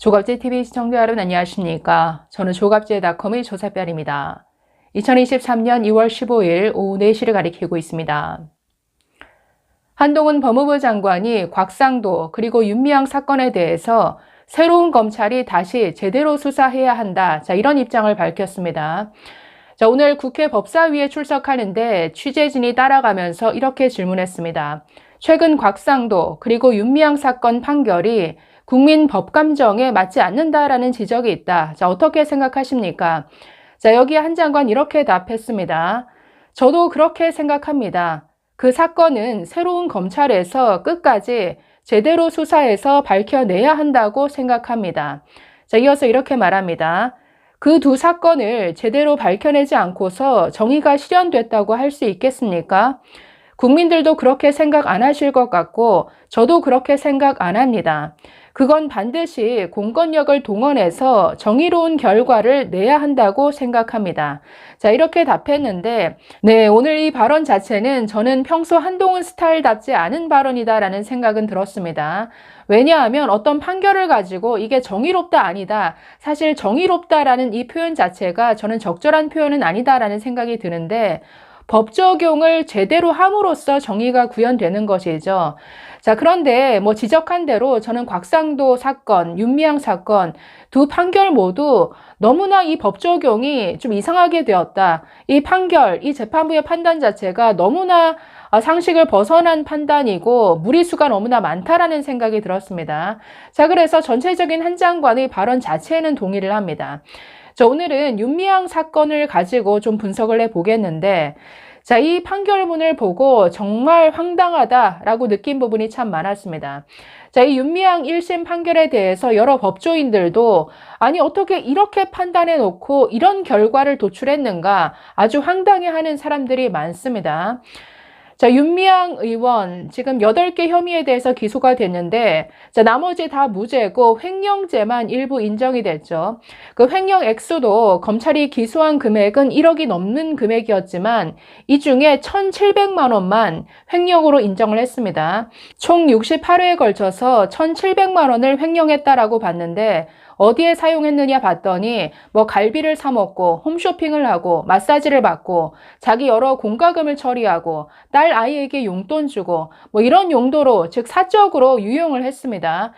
조갑제TV 시청자 여러분 안녕하십니까? 저는 조갑제닷컴의 조사별입니다. 2023년 2월 15일 오후 4시를 가리키고 있습니다. 한동훈 법무부 장관이 곽상도 그리고 윤미향 사건에 대해서 새로운 검찰이 다시 제대로 수사해야 한다. 이런 입장을 밝혔습니다. 오늘 국회 법사위에 출석하는데 취재진이 따라가면서 이렇게 질문했습니다. 최근 곽상도 그리고 윤미향 사건 판결이 국민 법감정에 맞지 않는다라는 지적이 있다. 어떻게 생각하십니까? 여기에 한 장관 이렇게 답했습니다. 저도 그렇게 생각합니다. 그 사건은 새로운 검찰에서 끝까지 제대로 수사해서 밝혀내야 한다고 생각합니다. 이어서 이렇게 말합니다. 그 두 사건을 제대로 밝혀내지 않고서 정의가 실현됐다고 할 수 있겠습니까? 국민들도 그렇게 생각 안 하실 것 같고 저도 그렇게 생각 안 합니다. 그건 반드시 공권력을 동원해서 정의로운 결과를 내야 한다고 생각합니다. 이렇게 답했는데, 오늘 이 발언 자체는 저는 평소 한동훈 스타일답지 않은 발언이다라는 생각은 들었습니다. 왜냐하면 어떤 판결을 가지고 이게 정의롭다 아니다. 사실 정의롭다라는 이 표현 자체가 저는 적절한 표현은 아니다라는 생각이 드는데, 법 적용을 제대로 함으로써 정의가 구현되는 것이죠. 그런데 지적한 대로 저는 곽상도 사건, 윤미향 사건 두 판결 모두 너무나 이 법 적용이 좀 이상하게 되었다. 이 판결, 이 재판부의 판단 자체가 너무나 상식을 벗어난 판단이고 무리수가 너무나 많다라는 생각이 들었습니다. 그래서 전체적인 한 장관의 발언 자체에는 동의를 합니다. 오늘은 윤미향 사건을 가지고 좀 분석을 해보겠는데, 이 판결문을 보고 정말 황당하다라고 느낀 부분이 참 많았습니다. 이 윤미향 1심 판결에 대해서 여러 법조인들도 아니 어떻게 이렇게 판단해 놓고 이런 결과를 도출했는가 아주 황당해하는 사람들이 많습니다. 윤미향 의원 지금 8개 혐의에 대해서 기소가 됐는데 나머지 다 무죄고 횡령죄만 일부 인정이 됐죠. 그 횡령 액수도 검찰이 기소한 금액은 1억이 넘는 금액이었지만 이 중에 1,700만 원만 횡령으로 인정을 했습니다. 총 68회에 걸쳐서 1,700만 원을 횡령했다라고 봤는데 어디에 사용했느냐 봤더니 갈비를 사 먹고 홈쇼핑을 하고 마사지를 받고 자기 여러 공과금을 처리하고 딸 아이에게 용돈 주고 이런 용도로 즉 사적으로 유용을 했습니다.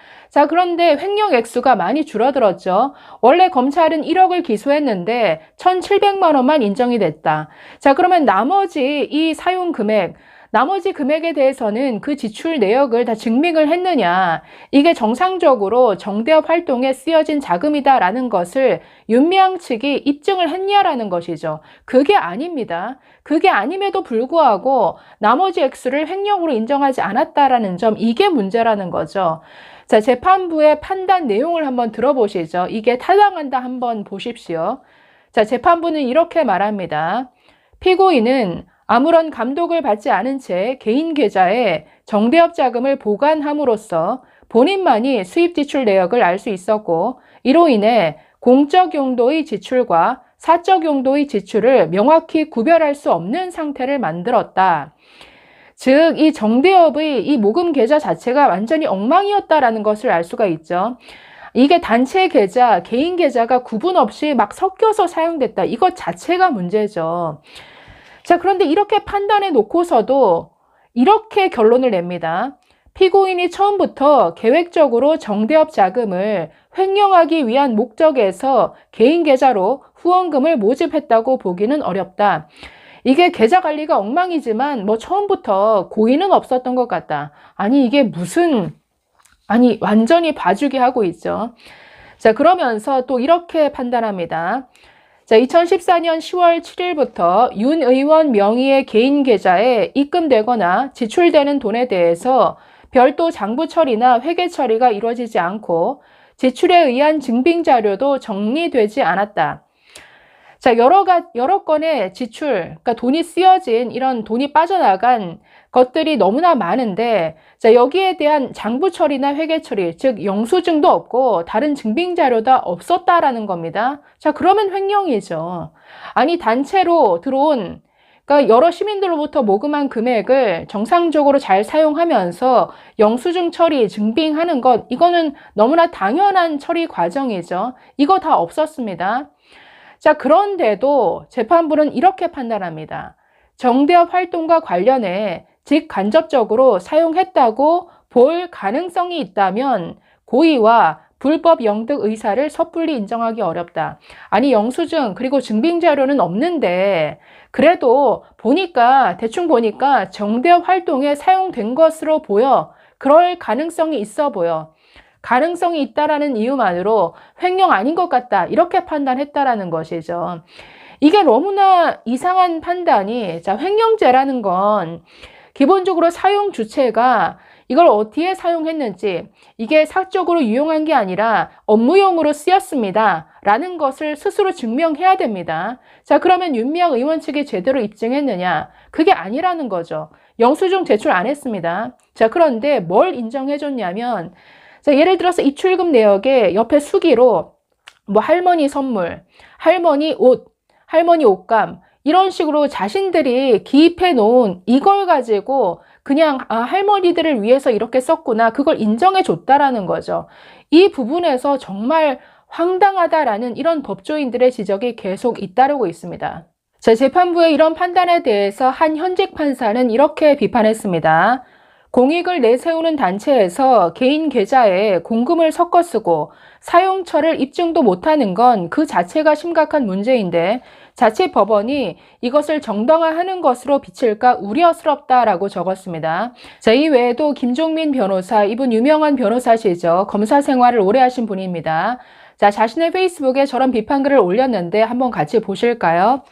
그런데 횡령 액수가 많이 줄어들었죠. 원래 검찰은 1억을 기소했는데 1,700만 원만 인정이 됐다. 그러면 나머지 이 사용 금액 나머지 금액에 대해서는 그 지출 내역을 다 증명을 했느냐, 이게 정상적으로 정대업 활동에 쓰여진 자금이다라는 것을 윤미향 측이 입증을 했냐라는 것이죠. 그게 아닙니다. 그게 아님에도 불구하고 나머지 액수를 횡령으로 인정하지 않았다라는 점, 이게 문제라는 거죠. 재판부의 판단 내용을 한번 들어보시죠. 이게 타당한다 한번 보십시오. 재판부는 이렇게 말합니다. 피고인은 아무런 감독을 받지 않은 채 개인 계좌에 정대업 자금을 보관함으로써 본인만이 수입 지출 내역을 알 수 있었고 이로 인해 공적 용도의 지출과 사적 용도의 지출을 명확히 구별할 수 없는 상태를 만들었다. 즉, 이 정대업의 이 모금 계좌 자체가 완전히 엉망이었다라는 것을 알 수가 있죠. 이게 단체 계좌, 개인 계좌가 구분 없이 막 섞여서 사용됐다. 이것 자체가 문제죠. 그런데 이렇게 판단해 놓고서도 이렇게 결론을 냅니다. 피고인이 처음부터 계획적으로 정대업 자금을 횡령하기 위한 목적에서 개인 계좌로 후원금을 모집했다고 보기는 어렵다. 이게 계좌 관리가 엉망이지만 처음부터 고의는 없었던 것 같다. 아니 이게 완전히 봐주기 하고 있죠. 그러면서 또 이렇게 판단합니다. 2014년 10월 7일부터 윤 의원 명의의 개인 계좌에 입금되거나 지출되는 돈에 대해서 별도 장부 처리나 회계 처리가 이루어지지 않고 지출에 의한 증빙 자료도 정리되지 않았다. 여러 건의 지출, 그러니까 돈이 쓰여진 이런 돈이 빠져나간 것들이 너무나 많은데, 여기에 대한 장부 처리나 회계 처리, 즉 영수증도 없고 다른 증빙 자료도 없었다라는 겁니다. 그러면 횡령이죠. 아니 단체로 들어온 그러니까 여러 시민들로부터 모금한 금액을 정상적으로 잘 사용하면서 영수증 처리, 증빙하는 것, 이거는 너무나 당연한 처리 과정이죠. 이거 다 없었습니다. 자, 그런데도 재판부는 이렇게 판단합니다. 정대협 활동과 관련해 직간접적으로 사용했다고 볼 가능성이 있다면 고의와 불법 영득 의사를 섣불리 인정하기 어렵다. 아니, 영수증 그리고 증빙 자료는 없는데 그래도 대충 보니까 정대협 활동에 사용된 것으로 보여. 그럴 가능성이 있어 보여. 가능성이 있다라는 이유만으로 횡령 아닌 것 같다. 이렇게 판단했다라는 것이죠. 이게 너무나 이상한 판단이, 자, 횡령죄라는 건 기본적으로 사용 주체가 이걸 어디에 사용했는지, 이게 사적으로 유용한 게 아니라 업무용으로 쓰였습니다 라는 것을 스스로 증명해야 됩니다. 자, 그러면 윤미향 의원 측이 제대로 입증했느냐? 그게 아니라는 거죠. 영수증 제출 안 했습니다. 자, 그런데 뭘 인정해 줬냐면, 자, 예를 들어서 입출금 내역에 옆에 수기로 뭐 할머니 선물, 할머니 옷, 할머니 옷감, 이런 식으로 자신들이 기입해 놓은 이걸 가지고 그냥 할머니들을 위해서 이렇게 썼구나, 그걸 인정해 줬다라는 거죠. 이 부분에서 정말 황당하다라는 이런 법조인들의 지적이 계속 잇따르고 있습니다. 자, 재판부의 이런 판단에 대해서 한 현직 판사는 이렇게 비판했습니다. 공익을 내세우는 단체에서 개인 계좌에 공금을 섞어 쓰고 사용처를 입증도 못하는 건 그 자체가 심각한 문제인데 자칫 법원이 이것을 정당화하는 것으로 비칠까 우려스럽다라고 적었습니다. 자, 이 외에도 김종민 변호사, 이분 유명한 변호사시죠. 검사 생활을 오래 하신 분입니다. 자, 자신의 페이스북에 저런 비판글을 올렸는데 한번 같이 보실까요?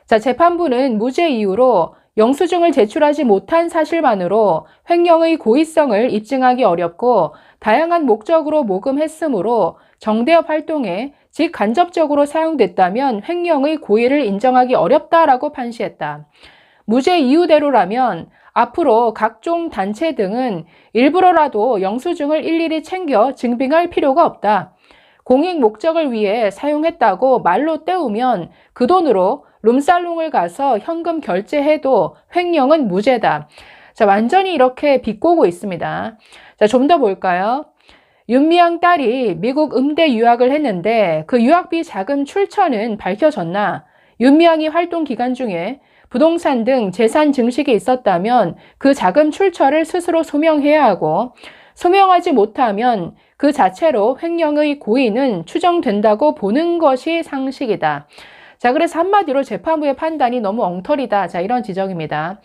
자, 재판부는 무죄 이유로 영수증을 제출하지 못한 사실만으로 횡령의 고의성을 입증하기 어렵고 다양한 목적으로 모금했으므로 정대협 활동에 직간접적으로 사용됐다면 횡령의 고의를 인정하기 어렵다라고 판시했다. 무죄 이유대로라면 앞으로 각종 단체 등은 일부러라도 영수증을 일일이 챙겨 증빙할 필요가 없다. 공익 목적을 위해 사용했다고 말로 때우면 그 돈으로 룸살롱을 가서 현금 결제해도 횡령은 무죄다. 자, 완전히 이렇게 비꼬고 있습니다. 자, 좀 더 볼까요? 윤미향 딸이 미국 음대 유학을 했는데 그 유학비 자금 출처는 밝혀졌나? 윤미향이 활동 기간 중에 부동산 등 재산 증식이 있었다면 그 자금 출처를 스스로 소명해야 하고 소명하지 못하면 그 자체로 횡령의 고의는 추정된다고 보는 것이 상식이다. 자, 그래서 한마디로 재판부의 판단이 너무 엉터리다. 자, 이런 지적입니다.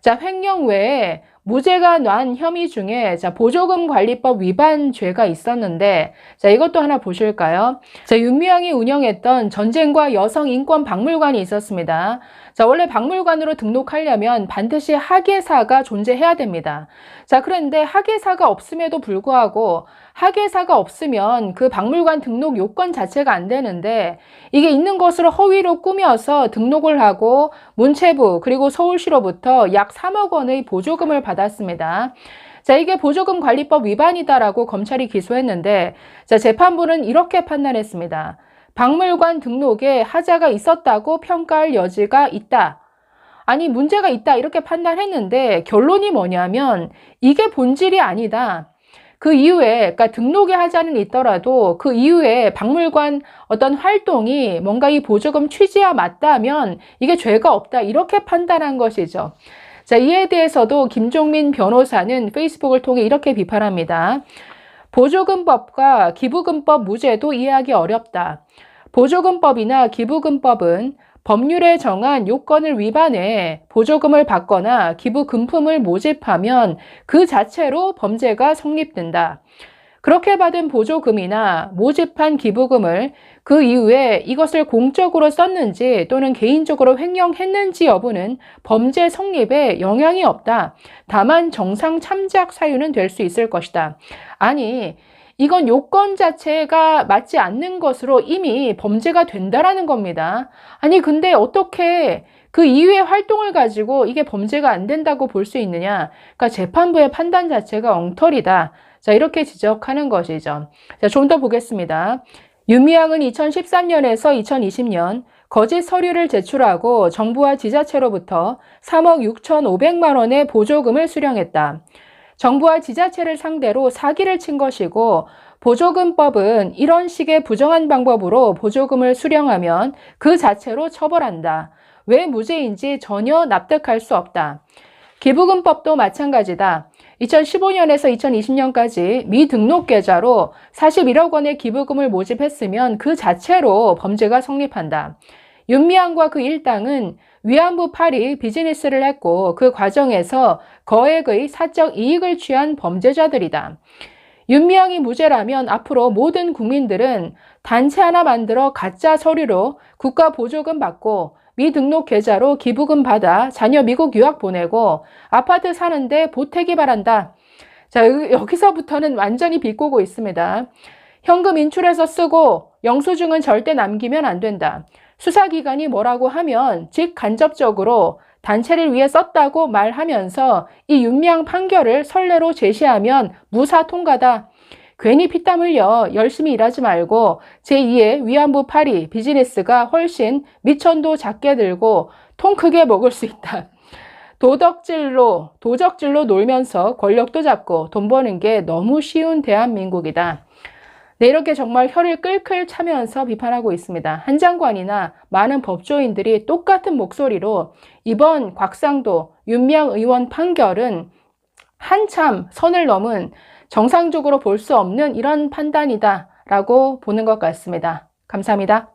자, 횡령 외에 무죄가 난 혐의 중에 보조금 관리법 위반 죄가 있었는데, 자, 이것도 하나 보실까요? 자, 윤미향이 운영했던 전쟁과 여성 인권 박물관이 있었습니다. 자, 원래 박물관으로 등록하려면 반드시 학예사가 존재해야 됩니다. 자, 그런데 학예사가 없음에도 불구하고 학예사가 없으면 그 박물관 등록 요건 자체가 안 되는데 이게 있는 것으로 허위로 꾸며서 등록을 하고 문체부 그리고 서울시로부터 약 3억 원의 보조금을 받았습니다. 자, 이게 보조금 관리법 위반이다라고 검찰이 기소했는데, 자, 재판부는 이렇게 판단했습니다. 박물관 등록에 하자가 있었다고 평가할 여지가 있다. 아니, 문제가 있다 이렇게 판단했는데 결론이 뭐냐면 이게 본질이 아니다. 그 이후에, 그러니까 등록의 하자는 있더라도 그 이후에 박물관 어떤 활동이 뭔가 이 보조금 취지와 맞다면 이게 죄가 없다 이렇게 판단한 것이죠. 자, 이에 대해서도 김종민 변호사는 페이스북을 통해 이렇게 비판합니다. 보조금법과 기부금법 무죄도 이해하기 어렵다. 보조금법이나 기부금법은 법률에 정한 요건을 위반해 보조금을 받거나 기부금품을 모집하면 그 자체로 범죄가 성립된다. 그렇게 받은 보조금이나 모집한 기부금을 그 이후에 이것을 공적으로 썼는지 또는 개인적으로 횡령했는지 여부는 범죄 성립에 영향이 없다. 다만 정상 참작 사유는 될 수 있을 것이다. 아니, 이건 요건 자체가 맞지 않는 것으로 이미 범죄가 된다라는 겁니다. 아니, 근데 어떻게 그 이후의 활동을 가지고 이게 범죄가 안 된다고 볼 수 있느냐? 그러니까 재판부의 판단 자체가 엉터리다. 자, 이렇게 지적하는 것이죠. 자, 좀 더 보겠습니다. 윤미향은 2013년에서 2020년 거짓 서류를 제출하고 정부와 지자체로부터 3억 6,500만 원의 보조금을 수령했다. 정부와 지자체를 상대로 사기를 친 것이고 보조금법은 이런 식의 부정한 방법으로 보조금을 수령하면 그 자체로 처벌한다. 왜 무죄인지 전혀 납득할 수 없다. 기부금법도 마찬가지다. 2015년에서 2020년까지 미등록 계좌로 41억 원의 기부금을 모집했으면 그 자체로 범죄가 성립한다. 윤미향과 그 일당은 위안부 파리 비즈니스를 했고 그 과정에서 거액의 사적 이익을 취한 범죄자들이다. 윤미향이 무죄라면 앞으로 모든 국민들은 단체 하나 만들어 가짜 서류로 국가 보조금 받고 미등록 계좌로 기부금 받아 자녀 미국 유학 보내고 아파트 사는데 보태기 바란다. 자, 여기서부터는 완전히 비꼬고 있습니다. 현금 인출해서 쓰고 영수증은 절대 남기면 안 된다. 수사기관이 뭐라고 하면 직간접적으로 단체를 위해 썼다고 말하면서 이 윤미향 판결을 선례로 제시하면 무사 통과다. 괜히 피땀 흘려 열심히 일하지 말고 제2의 위안부 파리 비즈니스가 훨씬 미천도 작게 들고 통 크게 먹을 수 있다. 도적질로 놀면서 권력도 잡고 돈 버는 게 너무 쉬운 대한민국이다. 네, 이렇게 정말 혀를 끌끌 차면서 비판하고 있습니다. 한 장관이나 많은 법조인들이 똑같은 목소리로 이번 곽상도 윤미향 의원 판결은 한참 선을 넘은 정상적으로 볼 수 없는 이런 판단이다라고 보는 것 같습니다. 감사합니다.